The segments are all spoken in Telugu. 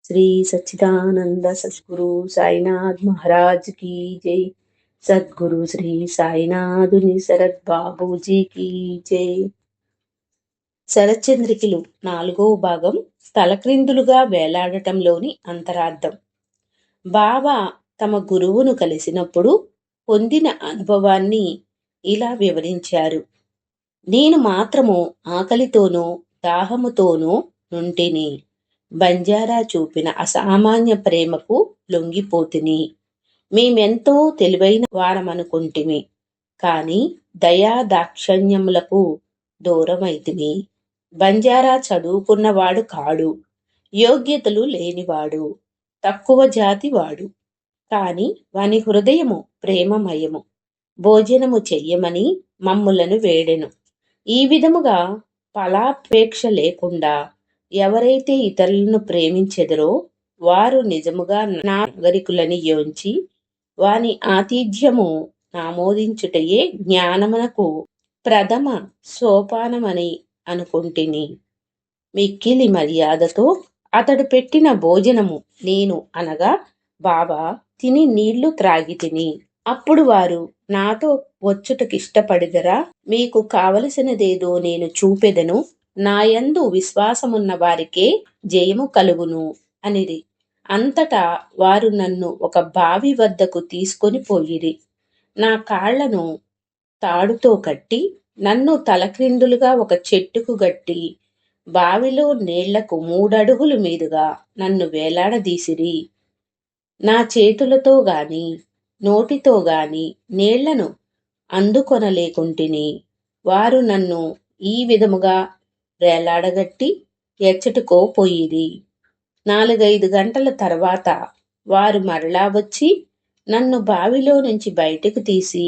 श्री सच्चिदानंद सद्गुरु साईनाथ महाराज की जय। सद्गुरु श्री సాయినాథుని శరత్ బాబూజీ की జై। శరచంద్రికలు 4వ భాగం తలక్రిందులుగా వేలాడటంలోని అంతరార్థం. బాబా తమ గురువును కలిసినప్పుడు పొందిన అనుభవాన్ని ఇలా వివరించారు. నేను మాత్రము ఆకలితోనూ దాహముతోనూ నుంటిని. బంజారా చూపిన అసామాన్య ప్రేమకు లొంగిపోతిని. మేమెంతో తెలివైన వారమనుకుంటిమి, కాని దయా దాక్షణ్యములకు దూరమైతిమి. బంజారా చదువుకున్నవాడు కాడు, యోగ్యతలు లేనివాడు, తక్కువ జాతి వాడు. కాని వాని హృదయము ప్రేమమయము. భోజనము చెయ్యమని మమ్ములను వేడెను. ఈ విధముగా ఫలాపేక్ష లేకుండా ఎవరైతే ఇతరులను ప్రేమించెదరో వారు నిజముగా నాగరికులని యోంచి వాని ఆతిథ్యము ఆమోదించుటయే జ్ఞానమునకు ప్రథమ సోపానమని అనుకుంటిని. మిక్కిలి మర్యాదతో అతడు పెట్టిన భోజనము నేను అనగా బాబా తిని నీళ్లు త్రాగితిని. అప్పుడు వారు నాతో వచ్చుటకిష్టపడిదరా? మీకు కావలసినదేదో నేను చూపెదను. నాయందు విశ్వాసమున్న వారికే జయము కలుగును అనిరి. అంతటా వారు నన్ను ఒక బావి వద్దకు తీసుకొని పోయిరి. నా కాళ్లను తాడుతో కట్టి నన్ను తలక్రిందులుగా ఒక చెట్టుకు గట్టి బావిలో నీళ్లకు 3 అడుగులు మీదుగా నన్ను వేలాడదీసిరి. నా చేతులతో గాని నోటితో గాని నీళ్లను అందుకొనలేకుంటిని. వారు నన్ను ఈ విధముగా వేలాడగట్టి ఎచ్చటికో పోయిరి. 4-5 గంటల తర్వాత వారు మరలా వచ్చి నన్ను బావిలో నుంచి బయటకు తీసి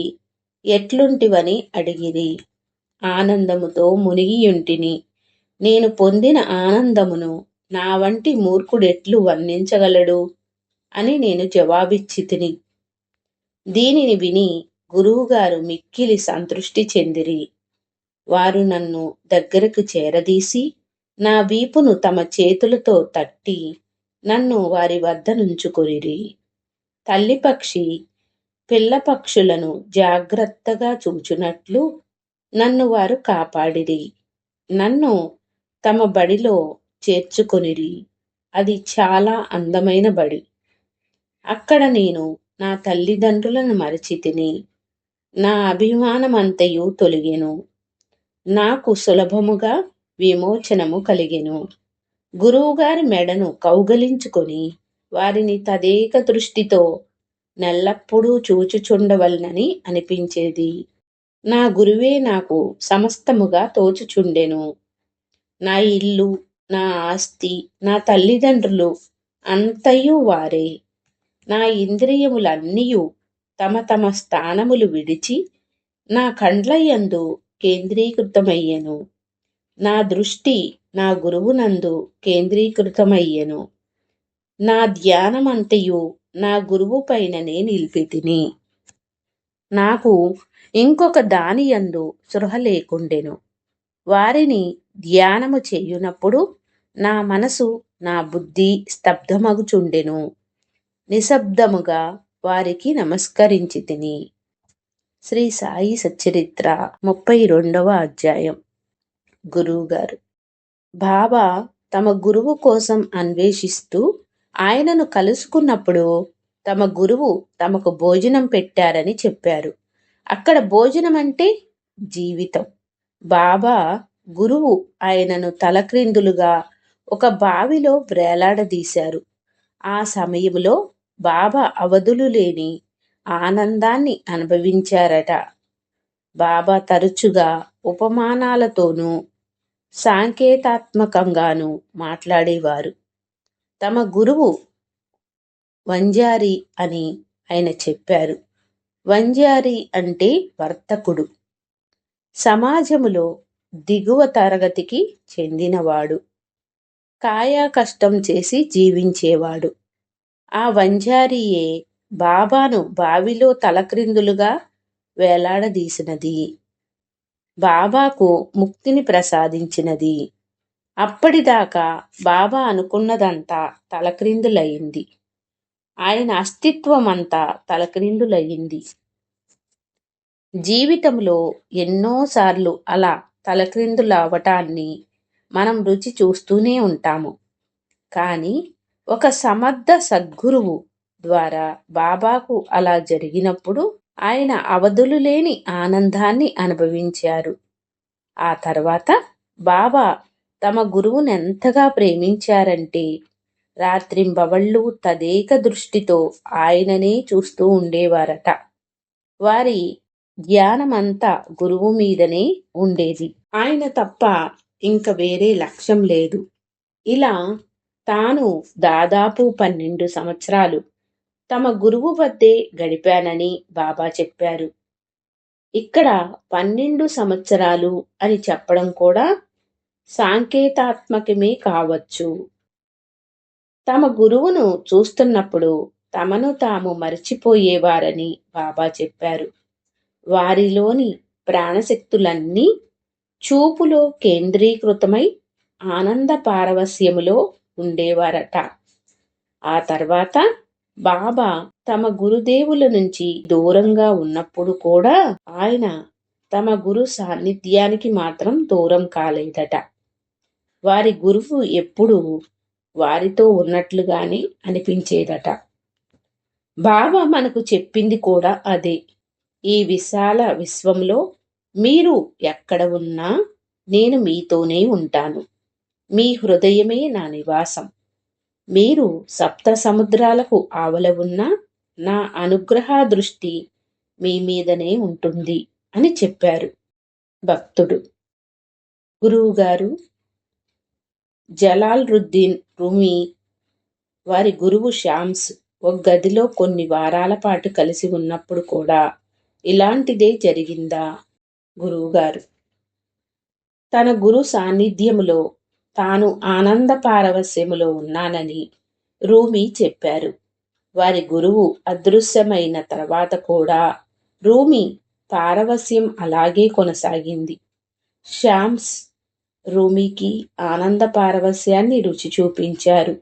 ఎట్లుంటివని అడిగిరి. ఆనందముతో మునిగియుంటిని. నేను పొందిన ఆనందమును నా వంటి మూర్ఖుడెట్లు వర్ణించగలడు అని నేను జవాబిచ్చితిని. దీనిని విని గురువుగారు మిక్కిలి సంతృష్టి చెందిరి. వారు నన్ను దగ్గరకు చేరదీసి నా వీపును తమ చేతులతో తట్టి నన్ను వారి వద్ద నుంచుకొనిరి. తల్లిపక్షి పిల్లపక్షులను జాగ్రత్తగా చూచునట్లు నన్ను వారు కాపాడిరి. నన్ను తమ బడిలో చేర్చుకొనిరి. అది చాలా అందమైన బడి. అక్కడ నేను నా తల్లిదండ్రులను మరచితిని. నా అభిమానమంతయు తొలగెను. నాకు సులభముగా విమోచనము కలిగెను. గురువుగారి మెడను కౌగలించుకొని వారిని తదేక దృష్టితో నెల్లప్పుడూ చూచుచుండవలనని అనిపించేది. నా గురువే నాకు సమస్తముగా తోచుచుండెను. నా ఇల్లు, నా ఆస్తి, నా తల్లిదండ్రులు అంతయు వారే. నా ఇంద్రియములన్నీయు తమ తమ స్థానములు విడిచి నా కండ్లయందు కేంద్రీకృతమయ్యెను. నా దృష్టి నా గురువునందు కేంద్రీకృతమయ్యెను. నా ధ్యానమంతయు నా గురువు పైననే నిలిపితిని. నాకు ఇంకొక దానియందు సృహ లేకుండెను. వారిని ధ్యానము చేయునప్పుడు నా మనసు నా బుద్ధి స్తబ్దమగుచుండెను. నిశ్శబ్దముగా వారికి నమస్కరించితిని. శ్రీ సాయి సచ్చరిత్ర 32వ అధ్యాయం. గురువుగారు బాబా తమ గురువు కోసం అన్వేషిస్తూ ఆయనను కలుసుకున్నప్పుడు తమ గురువు తమకు భోజనం పెట్టారని చెప్పారు. అక్కడ భోజనం అంటే జీవితం. బాబా గురువు ఆయనను తలక్రిందులుగా ఒక బావిలో వ్రేలాడదీశారు. ఆ సమయంలో బాబా అవధులు లేని ఆనందాన్ని అనుభవించారట. బాబా తరచుగా ఉపమానాలతోనూ సాంకేతాత్మకంగానూ మాట్లాడేవారు. తమ గురువు వంజారి అని ఆయన చెప్పారు. వంజారి అంటే వర్తకుడు, సమాజములో దిగువ తరగతికి చెందినవాడు, కాయా కష్టం చేసి జీవించేవాడు. ఆ వంజారియే బాబాను బావిలో తలక్రిందులుగా వేలాడదీసినది, బాబాకు ముక్తిని ప్రసాదించినది. అప్పటిదాకా బాబా అనుకున్నదంతా తలక్రిందులయ్యింది. ఆయన అస్తిత్వం అంతా తలక్రిందులయ్యింది. జీవితంలో ఎన్నోసార్లు అలా తలక్రిందులవ్వటాన్ని మనం రుచి చూస్తూనే ఉంటాము. కానీ ఒక సమర్థ సద్గురువు ద్వారా బాబాకు అలా జరిగినప్పుడు ఆయన అవధులు లేని ఆనందాన్ని అనుభవించారు. ఆ తర్వాత బాబా తమ గురువునెంతగా ప్రేమించారంటే రాత్రింబవళ్ళు తదేక దృష్టితో ఆయననే చూస్తూ ఉండేవారట. వారి ధ్యానమంతా గురువు మీదనే ఉండేది. ఆయన తప్ప ఇంక వేరే లక్ష్యం లేదు. ఇలా తాను దాదాపు 12 సంవత్సరాలు తమ గురువు వద్దే గడిపానని బాబా చెప్పారు. ఇక్కడ 12 సంవత్సరాలు అని చెప్పడం కూడా సాంకేతాత్మకమే కావచ్చు. తమ గురువును చూస్తున్నప్పుడు తమను తాము మరిచిపోయేవారని బాబా చెప్పారు. వారిలోని ప్రాణశక్తులన్నీ చూపులో కేంద్రీకృతమై ఆనంద పారవస్యములో ఉండేవారట. ఆ తర్వాత బాబా తమ గురుదేవుల నుంచి దూరంగా ఉన్నప్పుడు కూడా ఆయన తమ గురు సాన్నిధ్యానికి మాత్రం దూరం కాలేదట. వారి గురువు ఎప్పుడూ వారితో ఉన్నట్లుగానే అనిపించేదట. బాబా మనకు చెప్పింది కూడా అదే. ఈ విశాల విశ్వంలో మీరు ఎక్కడ ఉన్నా నేను మీతోనే ఉంటాను. మీ హృదయమే నా నివాసం. మీరు సప్త సముద్రాలకు ఆవల ఉన్నా నా అనుగ్రహ దృష్టి మీ మీదనే ఉంటుంది అని చెప్పారు భక్తుడు. గురువుగారు జలాలుద్దీన్ రూమీ వారి గురువు షామ్స్ ఒక గదిలో కొన్ని వారాల పాటు కలిసి ఉన్నప్పుడు కూడా ఇలాంటిదే జరిగిందా? గురువుగారు తన గురు సాన్నిధ్యములో తాను ఆనంద పారవస్యములో ఉన్నానని రూమీ చెప్పారు. వారి గురువు అదృశ్యమైన తర్వాత కూడా రూమీ పారవస్యం అలాగే కొనసాగింది. షామ్స్ రూమీకి ఆనంద పారవస్యాన్ని రుచి చూపించారు.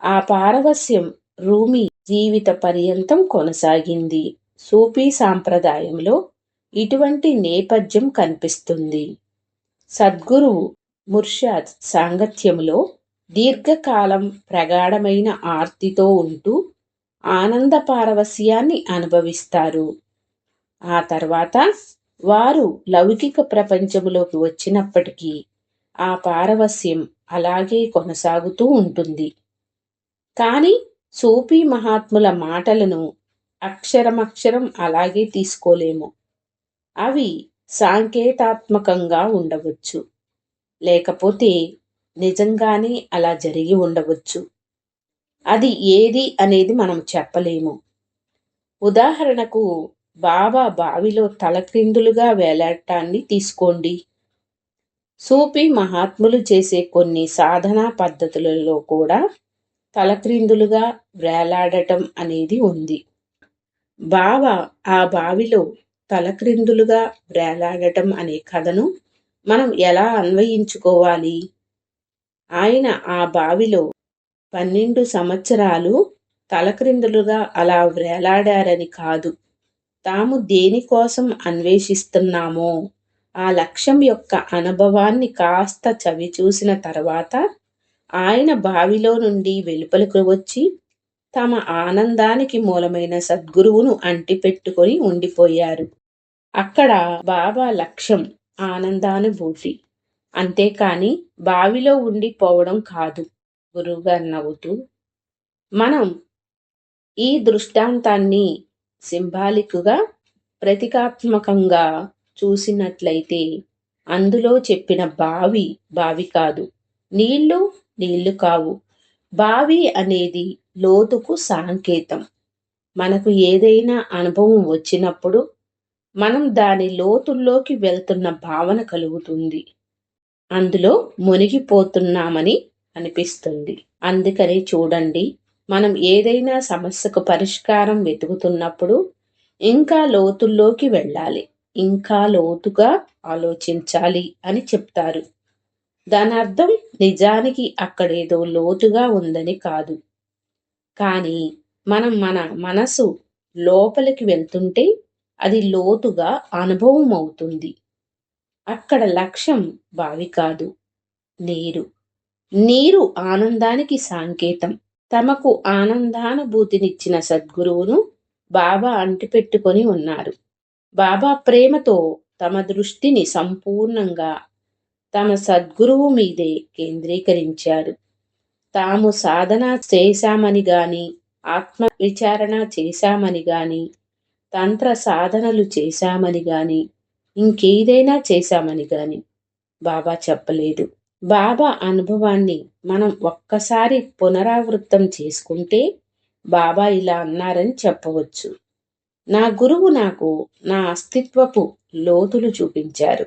ఆ పారవస్యం రూమీ జీవిత పర్యంతం కొనసాగింది. సూఫీ సాంప్రదాయంలో ఇటువంటి నేపథ్యం కనిపిస్తుంది. సద్గురువు ముర్షద్ సాంగత్యములో దీర్ఘకాలం ప్రగాఢమైన ఆర్తితో ఉంటూ ఆనంద పారవస్యాన్ని అనుభవిస్తారు. ఆ తర్వాత వారు లౌకిక ప్రపంచములోకి వచ్చినప్పటికీ ఆ పారవస్యం అలాగే కొనసాగుతూ ఉంటుంది. కానీ సూఫీ మహాత్ముల మాటలను అక్షరమక్షరం అలాగే తీసుకోలేము. అవి సాంకేతాత్మకంగా ఉండవచ్చు, లేకపోతే నిజంగానే అలా జరిగి ఉండవచ్చు. అది ఏది అనేది మనం చెప్పలేము. ఉదాహరణకు బాబా బావిలో తలక్రిందులుగా వేలాడటాన్ని తీసుకోండి. సూఫీ మహాత్ములు చేసే కొన్ని సాధనా పద్ధతులలో కూడా తలక్రిందులుగా వేలాడటం అనేది ఉంది. బాబా ఆ బావిలో తలక్రిందులుగా వేలాడటం అనే కథను మనం ఎలా అన్వయించుకోవాలి? ఆయన ఆ బావిలో 12 సంవత్సరాలు తలక్రిందులుగా అలా వేలాడారని కాదు. తాము దేనికోసం అన్వేషిస్తున్నామో ఆ లక్ష్యం యొక్క అనుభవాన్ని కాస్త చవి చూసిన తర్వాత ఆయన బావిలో నుండి వెలుపలకు వచ్చి తమ ఆనందానికి మూలమైన సద్గురువును అంటిపెట్టుకొని ఉండిపోయారు. అక్కడ బాబా లక్ష్యం ఆనందానుభూతి, అంతేకాని బావిలో ఉండిపోవడం కాదు. గురువుగారు నవ్వుతూ, మనం ఈ దృష్టాంతాన్ని సింబాలిక్గా ప్రతీకాత్మకంగా చూసినట్లయితే అందులో చెప్పిన బావి బావి కాదు, నీళ్లు కావు. బావి అనేది లోతుకు సంకేతం. మనకు ఏదైనా అనుభవం వచ్చినప్పుడు మనం దాని లోతుల్లోకి వెళ్తున్న భావన కలుగుతుంది. అందులో మునిగిపోతున్నామని అనిపిస్తుంది. అందుకని చూడండి, మనం ఏదైనా సమస్యకు పరిష్కారం వెతుకుతున్నప్పుడు ఇంకా లోతుల్లోకి వెళ్ళాలి, ఇంకా లోతుగా ఆలోచించాలి అని చెప్తారు. దాని అర్థం నిజానికి అక్కడేదో లోతుగా ఉందని కాదు. కానీ మన మనసు లోపలికి వెళ్తుంటే అది లోతుగా అనుభవం అవుతుంది. అక్కడ లక్ష్యం బావి కాదు, నీరు. నీరు ఆనందానికి సంకేతం. తమకు ఆనందానుభూతినిచ్చిన సద్గురువును బాబా అంటిపెట్టుకొని ఉన్నారు. బాబా ప్రేమతో తమ దృష్టిని సంపూర్ణంగా తమ సద్గురువు మీదే కేంద్రీకరించారు. తాము సాధన చేశామని గాని, ఆత్మ విచారణ చేశామని గాని, తంత్ర సాధనలు చేశామని గాని, ఇంకేదైనా చేశామని గాని బాబా చెప్పలేదు. బాబా అనుభవాన్ని మనం ఒక్కసారి పునరావృతం చేసుకుంటే బాబా ఇలా అన్నారని చెప్పవచ్చు. నా గురువు నాకు నా అస్తిత్వపు లోతులు చూపించారు.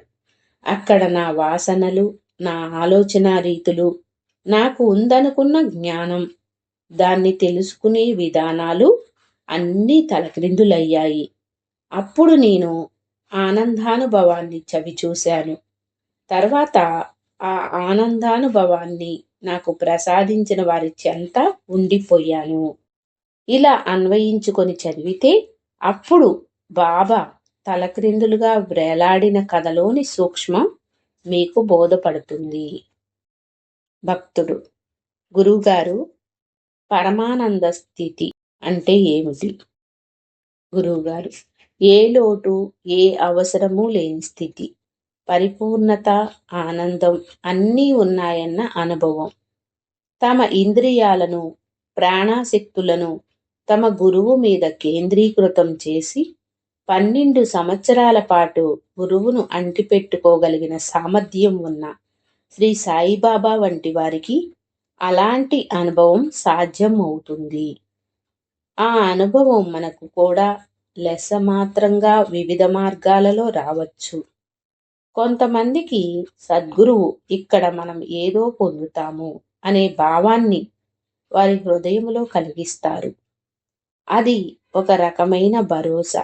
అక్కడ నా వాసనలు, నా ఆలోచన రీతులు, నాకు ఉందనుకున్న జ్ఞానం, దాన్ని తెలుసుకునే విధానాలు అన్నీ తలక్రిందులయ్యాయి. అప్పుడు నేను ఆనందానుభవాన్ని చవిచూశాను. తర్వాత ఆ ఆనందానుభవాన్ని నాకు ప్రసాదించిన వారి చెంత ఉండిపోయాను. ఇలా అన్వయించుకొని చదివితే అప్పుడు బాబా తలక్రిందులుగా వ్రేలాడిన కథలోని సూక్ష్మం మీకు బోధపడుతుంది. భక్తుడు: గురువుగారు, పరమానంద స్థితి అంటే ఏమిటి? గురువుగారు: ఏ లోటు, ఏ అవసరము లేని స్థితి. పరిపూర్ణత, ఆనందం అన్నీ ఉన్నాయన్న అనుభవం. తమ ఇంద్రియాలను, ప్రాణశక్తులను తమ గురువు మీద కేంద్రీకృతం చేసి 12 సంవత్సరాల పాటు గురువును అంటిపెట్టుకోగలిగిన సామర్థ్యం ఉన్న శ్రీ సాయిబాబా వంటి వారికి అలాంటి అనుభవం సాధ్యం అవుతుంది. ఆ అనుభవం మనకు కూడా లెస్సమాత్రంగా వివిధ మార్గాలలో రావచ్చు. కొంతమందికి సద్గురువు ఇక్కడ మనం ఏదో పొందుతాము అనే భావాన్ని వారి హృదయంలో కలిగిస్తారు. అది ఒక రకమైన భరోసా,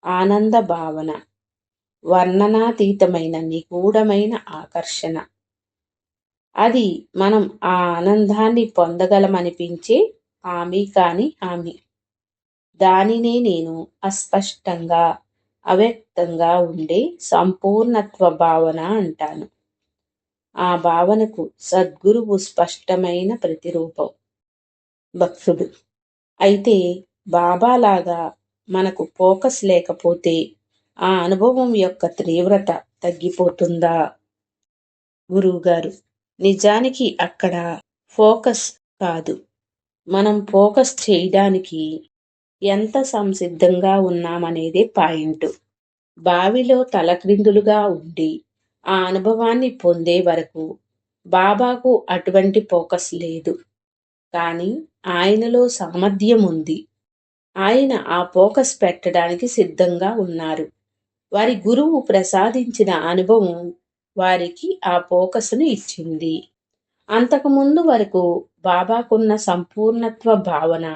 ఆనంద భావన, వర్ణనాతీతమైన నిగూఢమైన ఆకర్షణ. అది మనం ఆ ఆనందాన్ని పొందగలమనిపించే హామీ కాని హామీ. దానినే నేను అస్పష్టంగా, అవ్యక్తంగా ఉండే సంపూర్ణత్వ భావన అంటాను. ఆ భావనకు సద్గురువు స్పష్టమైన ప్రతిరూపం. భక్తుడు: అయితే బాబాలాగా మనకు ఫోకస్ లేకపోతే ఆ అనుభవం యొక్క తీవ్రత తగ్గిపోతుందా? గురువుగారు: నిజానికి అక్కడ ఫోకస్ కాదు, మనం ఫోకస్ చేయడానికి ఎంత సంసిద్ధంగా ఉన్నామనేదే పాయింట్. బావిలో తలక్రిందులుగా ఉండి ఆ అనుభవాన్ని పొందే వరకు బాబాకు అటువంటి ఫోకస్ లేదు. కానీ ఆయనలో సామర్థ్యం ఉంది. ఆయన ఆ ఫోకస్ పెట్టడానికి సిద్ధంగా ఉన్నారు. వారి గురువు ప్రసాదించిన అనుభవం వారికి ఆ ఫోకస్ను ఇచ్చింది. అంతకుముందు వరకు బాబాకున్న సంపూర్ణత్వ భావన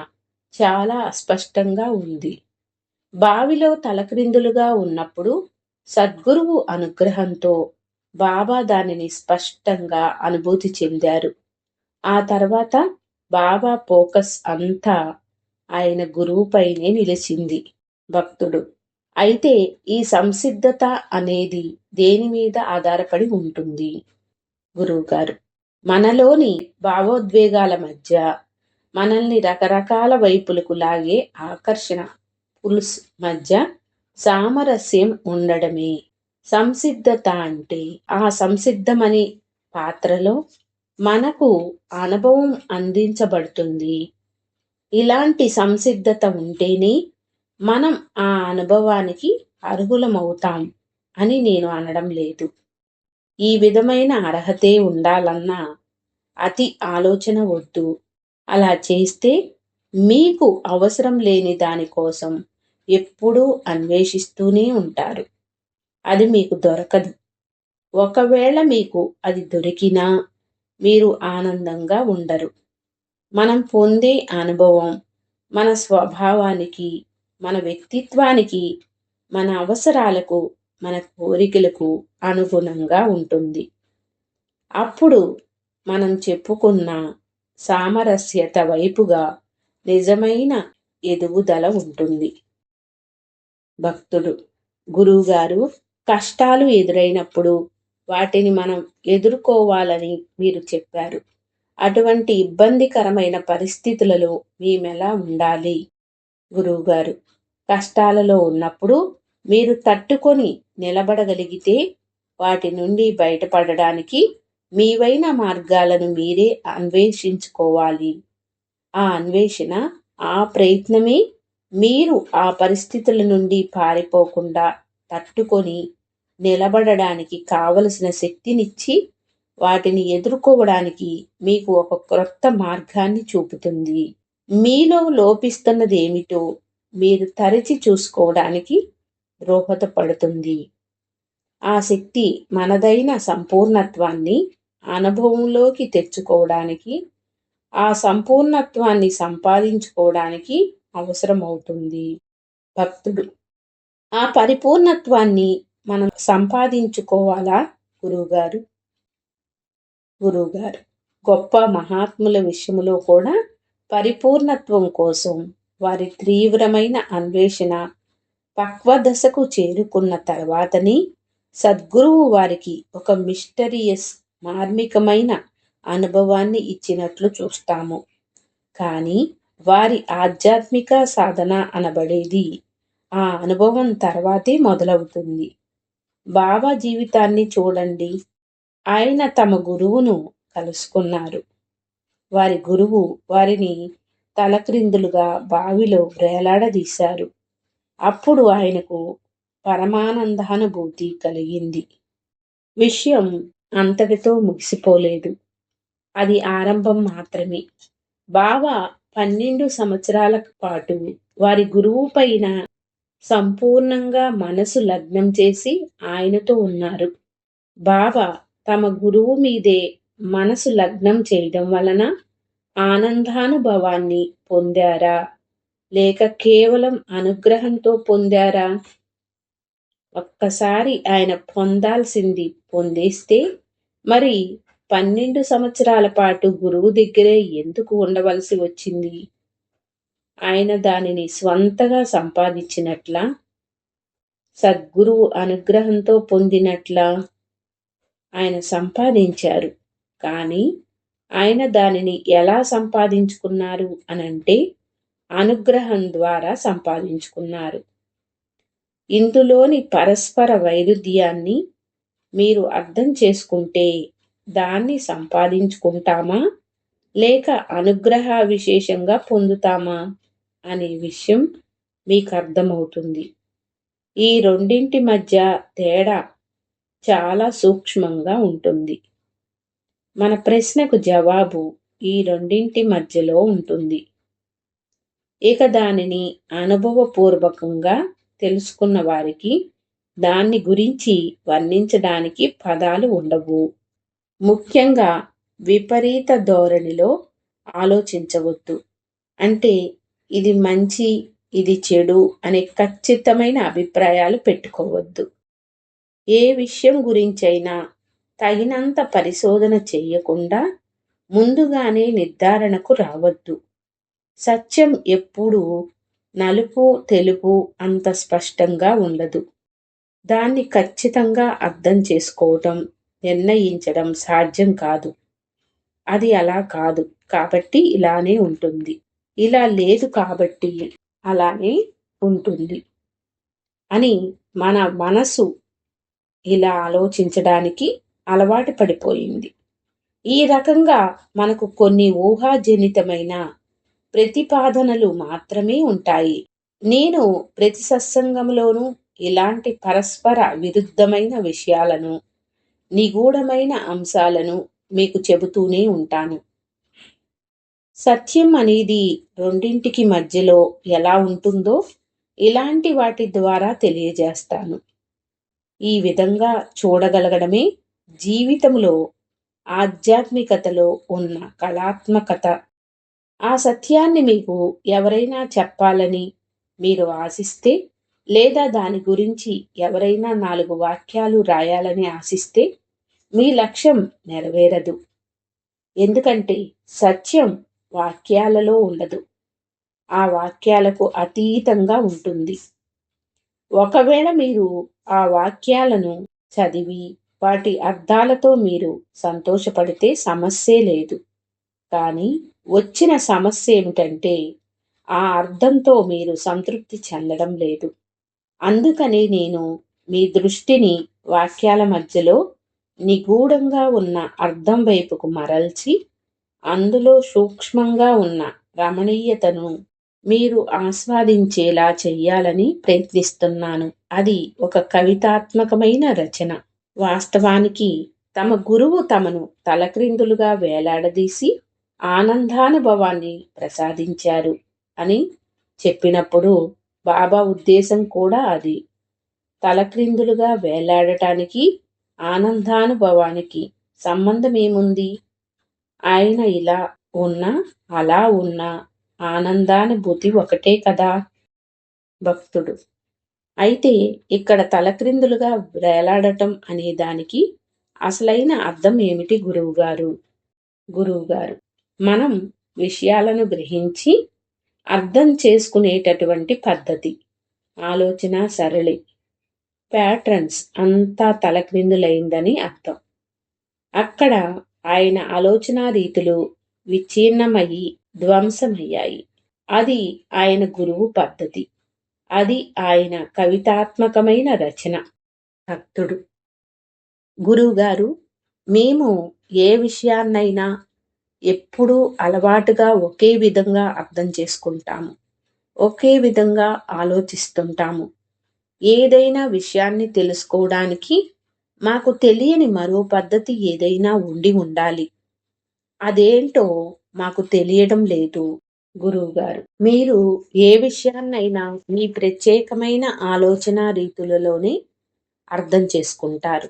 చాలా అస్పష్టంగా ఉంది. బావిలో తలక్రిందులుగా ఉన్నప్పుడు సద్గురువు అనుగ్రహంతో బాబా దానిని స్పష్టంగా అనుభూతి చెందారు. ఆ తర్వాత బాబా ఫోకస్ అంతా ఆయన గురువుపైనే నిలిచింది. భక్తుడు: అయితే ఈ సంసిద్ధత అనేది దేని మీద ఆధారపడి ఉంటుంది? గురువుగారు: మనలోని భావోద్వేగాల మధ్య మనల్ని రకరకాల వైపులకు లాగే ఆకర్షణ పులుస్ మధ్య సామరస్యం ఉండడమే సంసిద్ధత అంటే. ఆ సంసిద్ధమని పాత్రలో మనకు అనుభవం అందించబడుతుంది. ఇలాంటి సంసిద్ధత ఉంటేనే మనం ఆ అనుభవానికి అర్హులమవుతాం అని నేను అనడం లేదు. ఈ విధమైన అర్హతే ఉండాలన్నా అతి ఆలోచన వద్దు. అలా చేస్తే మీకు అవసరం లేని దానికోసం ఎప్పుడూ అన్వేషిస్తూనే ఉంటారు. అది మీకు దొరకదు. ఒకవేళ మీకు అది దొరికినా మీరు ఆనందంగా ఉండరు. మనం పొందే అనుభవం మన స్వభావానికి, మన వ్యక్తిత్వానికి, మన అవసరాలకు, మన కోరికలకు అనుగుణంగా ఉంటుంది. అప్పుడు మనం చెప్పుకున్న సామరస్యత వైపుగా నిజమైన ఎదుగుదల ఉంటుంది. భక్తుడు: గురువుగారు, కష్టాలు ఎదురైనప్పుడు వాటిని మనం ఎదుర్కోవాలని మీరు చెప్పారు. అటువంటి ఇబ్బందికరమైన పరిస్థితులలో మేమెలా ఉండాలి? గురువుగారు: కష్టాలలో ఉన్నప్పుడు మీరు తట్టుకొని నిలబడగలిగితే వాటి నుండి బయటపడడానికి మీవైన మార్గాలను మీరే అన్వేషించుకోవాలి. ఆ అన్వేషణ, ఆ ప్రయత్నమే మీరు ఆ పరిస్థితుల నుండి పారిపోకుండా తట్టుకొని నిలబడడానికి కావలసిన శక్తినిచ్చి వాటిని ఎదుర్కోవడానికి మీకు ఒక క్రొత్త మార్గాన్ని చూపుతుంది. మీలో లోపిస్తున్నది ఏమిటో మీరు తరచి చూసుకోవడానికి దోహదపడుతుంది. ఆ శక్తి మనదైన సంపూర్ణత్వాన్ని అనుభవంలోకి తెచ్చుకోవడానికి, ఆ సంపూర్ణత్వాన్ని సంపాదించుకోవడానికి అవసరమవుతుంది. భక్తుడు: ఆ పరిపూర్ణత్వాన్ని మనం సంపాదించుకోవాలా గురువుగారు? గురువుగారు: గొప్ప మహాత్ముల విషయంలో కూడా పరిపూర్ణత్వం కోసం వారి తీవ్రమైన అన్వేషణ పక్వదశకు చేరుకున్న తర్వాతనే సద్గురువు వారికి ఒక మిస్టరియస్ మార్మికమైన అనుభవాన్ని ఇచ్చినట్లు చూస్తాము. కానీ వారి ఆధ్యాత్మిక సాధన అనబడేది ఆ అనుభవం తర్వాతే మొదలవుతుంది. బాబా జీవితాన్ని చూడండి. ఆయన తమ గురువును కలుసుకున్నారు. వారి గురువు వారిని తలక్రిందులుగా బావిలో వేలాడదీశారు. అప్పుడు ఆయనకు పరమానందానుభూతి కలిగింది. విషయం అంతటితో ముగిసిపోలేదు. అది ఆరంభం మాత్రమే. బాబా 12 సంవత్సరాల పాటు వారి గురువు పైన సంపూర్ణంగా మనసు లగ్నం చేసి ఆయనతో ఉన్నారు. బాబా తమ గురువు మీదే మనసు లగ్నం చేయడం వలన ఆనందానుభవాన్ని పొందారా, లేక కేవలం అనుగ్రహంతో పొందారా? ఒక్కసారి ఆయన పొందాల్సింది పొందేస్తే మరి 12 సంవత్సరాల పాటు గురువు దగ్గరే ఎందుకు ఉండవలసి వచ్చింది? ఆయన దానిని స్వంతగా సంపాదించినట్లా, సద్గురువు అనుగ్రహంతో పొందినట్లా? ఆయన సంపాదించారు, కానీ ఆయన దానిని ఎలా సంపాదించుకున్నారు అనంటే అనుగ్రహం ద్వారా సంపాదించుకున్నారు. ఇందులోని పరస్పర వైరుధ్యాన్ని మీరు అర్థం చేసుకుంటే దాన్ని సంపాదించుకుంటామా లేక అనుగ్రహ విశేషంగా పొందుతామా అనే విషయం మీకు అర్థమవుతుంది. ఈ రెండింటి మధ్య తేడా చాలా సూక్ష్మంగా ఉంటుంది. మన ప్రశ్నకు జవాబు ఈ రెండింటి మధ్యలో ఉంటుంది. ఇక దానిని అనుభవపూర్వకంగా తెలుసుకున్న వారికి దాన్ని గురించి వర్ణించడానికి పదాలు ఉండవు. ముఖ్యంగా విపరీత ధోరణిలో ఆలోచించవద్దు. అంటే ఇది మంచి, ఇది చెడు అనే ఖచ్చితమైన అభిప్రాయాలు పెట్టుకోవద్దు. ఏ విషయం గురించైనా తగినంత పరిశోధన చేయకుండా ముందుగానే నిర్ధారణకు రావద్దు. సత్యం ఎప్పుడూ నలుపు తెలుపు అంత స్పష్టంగా ఉండదు. దాన్ని ఖచ్చితంగా అర్థం చేసుకోవటం, నిర్ణయించడం సాధ్యం కాదు. అది అలా కాదు కాబట్టి ఇలానే ఉంటుంది, ఇలా లేదు కాబట్టి అలానే ఉంటుంది అని మన మనసు ఇలా ఆలోచించడానికి అలవాటు పడిపోయింది. ఈ రకంగా మనకు కొన్ని ఊహాజనితమైన ప్రతిపాదనలు మాత్రమే ఉంటాయి. నేను ప్రతి సత్సంగంలోనూ ఇలాంటి పరస్పర విరుద్ధమైన విషయాలను, నిగూఢమైన అంశాలను మీకు చెబుతూనే ఉంటాను. సత్యం అనేది రెండింటికి మధ్యలో ఎలా ఉంటుందో ఇలాంటి వాటి ద్వారా తెలియజేస్తాను. ఈ విధంగా చూడగలగడమే జీవితంలో ఆధ్యాత్మికతలో ఉన్న కళాత్మకత. ఆ సత్యాన్ని మీకు ఎవరైనా చెప్పాలని మీరు ఆశిస్తే, లేదా దాని గురించి ఎవరైనా 4 వాక్యాలు రాయాలని ఆశిస్తే మీ లక్ష్యం నెరవేరదు. ఎందుకంటే సత్యం వాక్యాలలో ఉండదు, ఆ వాక్యాలకు అతీతంగా ఉంటుంది. ఒకవేళ మీరు ఆ వాక్యాలను చదివి వాటి అర్థాలతో మీరు సంతోషపడితే సమస్యే లేదు. కానీ వచ్చిన సమస్య ఏమిటంటే ఆ అర్థంతో మీరు సంతృప్తి చెందడం లేదు. అందుకని నేను మీ దృష్టిని వాక్యాల మధ్యలో నిగూఢంగా ఉన్న అర్థం వైపుకు మరల్చి అందులో సూక్ష్మంగా ఉన్న రమణీయతను మీరు ఆస్వాదించేలా చెయ్యాలని ప్రయత్నిస్తున్నాను. అది ఒక కవితాత్మకమైన రచన. వాస్తవానికి తమ గురువు తమను తలక్రిందులుగా వేలాడదీసి ఆనందానుభవాన్ని ప్రసాదించారు అని చెప్పినప్పుడు బాబా ఉద్దేశం కూడా అది. తలక్రిందులుగా వేలాడటానికి ఆనందానుభవానికి సంబంధం ఏముంది? ఆయన ఇలా ఉన్నా అలా ఉన్నా ఆనందానుభూతి ఒకటే కదా. భక్తుడు: అయితే ఇక్కడ తలక్రిందులుగా వేలాడటం అనే దానికి అసలైన అర్థం ఏమిటి గురువుగారు? గురువుగారు: మనం విషయాలను గ్రహించి అర్థం చేసుకునేటటువంటి పద్ధతి, ఆలోచన సరళి, ప్యాటర్న్స్ అంతా తలక్రిందులైందని అర్థం. అక్కడ ఆయన ఆలోచన రీతులు విచ్ఛిన్నమయ్యి ధ్వంసమయ్యాయి. అది ఆయన గురువు పద్ధతి, అది ఆయన కవితాత్మకమైన రచన. భక్తుడు: గురువుగారు, మేము ఏ విషయాన్నైనా ఎప్పుడూ అలవాటుగా ఒకే విధంగా అర్థం చేసుకుంటాము, ఒకే విధంగా ఆలోచిస్తుంటాము. ఏదైనా విషయాన్ని తెలుసుకోవడానికి మాకు తెలియని మరో పద్ధతి ఏదైనా ఉండాలి. అదేంటో మాకు తెలియడం లేదు. గురువుగారు: మీరు ఏ విషయాన్నైనా మీ ప్రత్యేకమైన ఆలోచన రీతులలోనే అర్థం చేసుకుంటారు.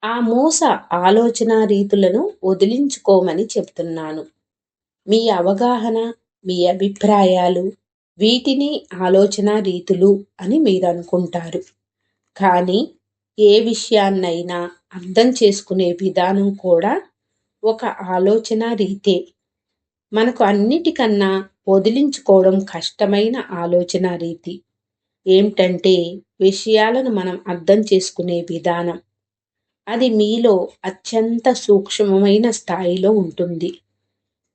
ఆ మూస ఆలోచన రీతులను వదిలించుకోమని చెప్తున్నాను. మీ అవగాహన, మీ అభిప్రాయాలు, వీటిని ఆలోచన రీతులు అని మీరు అనుకుంటారు. కానీ ఏ విషయాన్నైనా అర్థం చేసుకునే విధానం కూడా ఒక ఆలోచన రీతే. మనకు అన్నిటికన్నా వదిలించుకోవడం కష్టమైన ఆలోచన రీతి ఏమిటంటే విషయాలను మనం అర్థం చేసుకునే విధానం. అది మీలో అత్యంత సూక్ష్మమైన స్థాయిలో ఉంటుంది.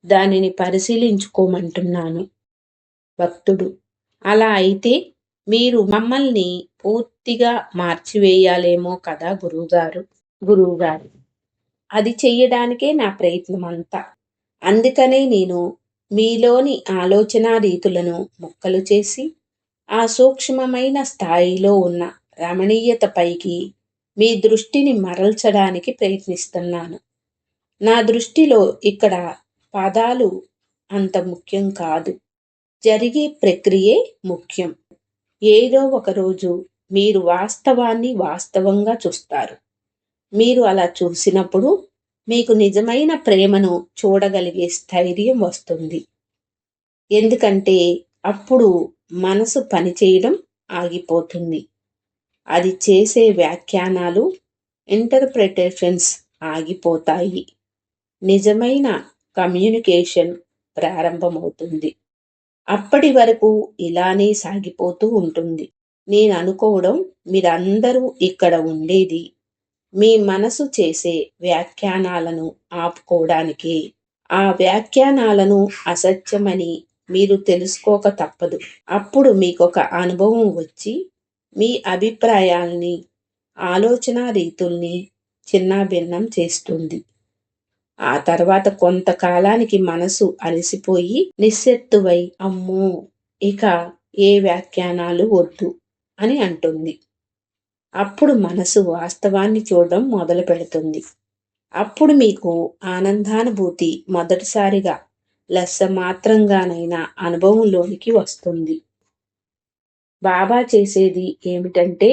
దానిని పరిశీలించుకోమంటున్నాను. భక్తుడు: అలా అయితే మీరు మమ్మల్ని పూర్తిగా మార్చివేయాలేమో కదా గురువుగారు. గురువుగారు: అది చెయ్యడానికే నా ప్రయత్నం అంతా. అందుకనే నేను మీలోని ఆలోచన రీతులను ముక్కలు చేసి ఆ సూక్ష్మమైన స్థాయిలో ఉన్న రమణీయత పైకి మీ దృష్టిని మరల్చడానికి ప్రయత్నిస్తున్నాను. నా దృష్టిలో ఇక్కడ పదాలు అంత ముఖ్యం కాదు, జరిగే ప్రక్రియే ముఖ్యం. ఏదో ఒకరోజు మీరు వాస్తవాన్ని వాస్తవంగా చూస్తారు. మీరు అలా చూసినప్పుడు మీకు నిజమైన ప్రేమను చూడగలిగే స్థైర్యం వస్తుంది. ఎందుకంటే అప్పుడు మనసు పనిచేయడం ఆగిపోతుంది. అది చేసే వ్యాఖ్యానాలు, ఇంటర్ప్రిటేషన్స్ ఆగిపోతాయి. నిజమైన కమ్యూనికేషన్ ప్రారంభమవుతుంది. అప్పటి వరకు ఇలానే సాగిపోతూ ఉంటుంది. నేను అనుకోవడం మీరందరూ ఇక్కడ ఉండేది మీ మనసు చేసే వ్యాఖ్యానాలను ఆపుకోవడానికి. ఆ వ్యాఖ్యానాలను అసత్యమని మీరు తెలుసుకోక తప్పదు. అప్పుడు మీకొక అనుభవం వచ్చి మీ అభిప్రాయాల్ని, ఆలోచన రీతుల్ని చిన్నాభిన్నం చేస్తుంది. ఆ తర్వాత కొంతకాలానికి మనసు అలసిపోయి నిస్సెత్తువై అమ్మో ఇక ఏ వ్యాఖ్యానాలు వద్దు అని అంటుంది. అప్పుడు మనసు వాస్తవాన్ని చూడడం మొదలు పెడుతుంది. అప్పుడు మీకు ఆనందానుభూతి మొదటిసారిగా లెస్స మాత్రంగానైనా అనుభవంలోనికి వస్తుంది. బాబా చేసేది ఏమిటంటే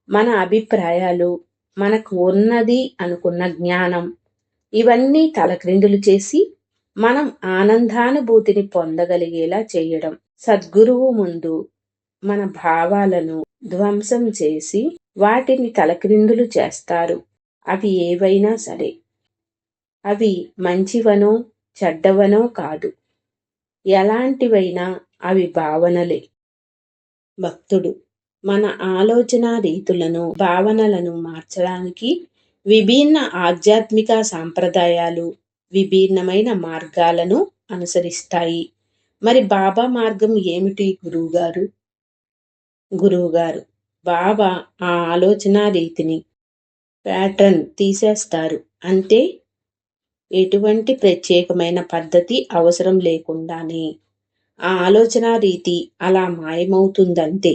మన అభిప్రాయాలు, మనకు ఉన్నది అనుకున్న జ్ఞానం, ఇవన్నీ తలక్రిందులు చేసి మనం ఆనందానుభూతిని పొందగలిగేలా చేయడం. సద్గురువు ముందు మన భావాలను ధ్వంసం చేసి వాటిని తలక్రిందులు చేస్తారు. అవి ఏవైనా సరే, అవి మంచివనో చెడ్డవనో కాదు, ఎలాంటివైనా అవి భావనలే. భక్తుడు మన ఆలోచన రీతులను, భావనలను మార్చడానికి విభిన్న ఆధ్యాత్మిక సాంప్రదాయాలు, విభిన్నమైన మార్గాలను అనుసరిస్తాయి. మరి బాబా మార్గం ఏమిటి గురువుగారు బాబా ఆ ఆలోచన రీతిని, ప్యాటర్న్ తీసేస్తారు. అంటే ఎటువంటి ప్రత్యేకమైన పద్ధతి అవసరం లేకుండానే ఆ ఆలోచన రీతి అలా మాయమవుతుందంతే.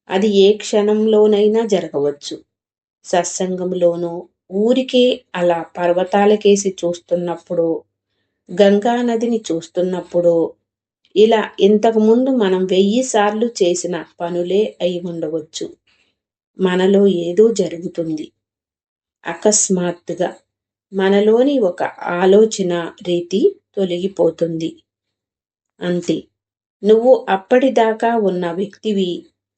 అది ఏ క్షణంలోనైనా జరగవచ్చు. సత్సంగంలోనో, ఊరికే అలా పర్వతాలకేసి చూస్తున్నప్పుడో, గంగా నదిని చూస్తున్నప్పుడో, ఇలా ఇంతకుముందు మనం 1000 సార్లు చేసిన పనులే అయి ఉండవచ్చు. మనలో ఏదో జరుగుతుంది. అకస్మాత్తుగా మనలోని ఒక ఆలోచన రీతి తొలగిపోతుంది. అంతే. నువ్వు అప్పటిదాకా ఉన్న వ్యక్తివి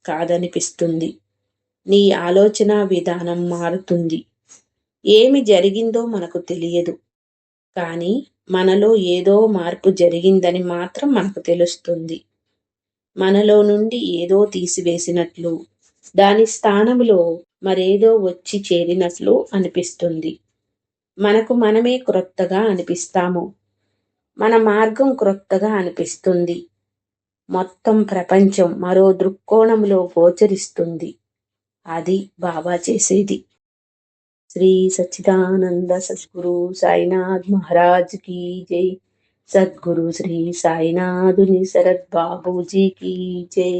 కాదనిపిస్తుంది. నీ ఆలోచన విధానం మారుతుంది. ఏమి జరిగిందో మనకు తెలియదు, కానీ మనలో ఏదో మార్పు జరిగిందని మాత్రం మనకు తెలుస్తుంది. మనలో నుండి ఏదో తీసివేసినట్లు, దాని స్థానంలో మరేదో వచ్చి చేరినట్లు అనిపిస్తుంది. మనకు మనమే క్రొత్తగా అనిపిస్తాము. మన మార్గం క్రొత్తగా అనిపిస్తుంది. మొత్తం ప్రపంచం మరో దృక్కోణంలో గోచరిస్తుంది. అది బాబా చేసేది. శ్రీ సచ్చిదానంద సద్గురు సాయినాథ్ మహారాజ్ కీ జై. సద్గురు శ్రీ సాయినాథుని శరత్ బాబూజీ కీ జై.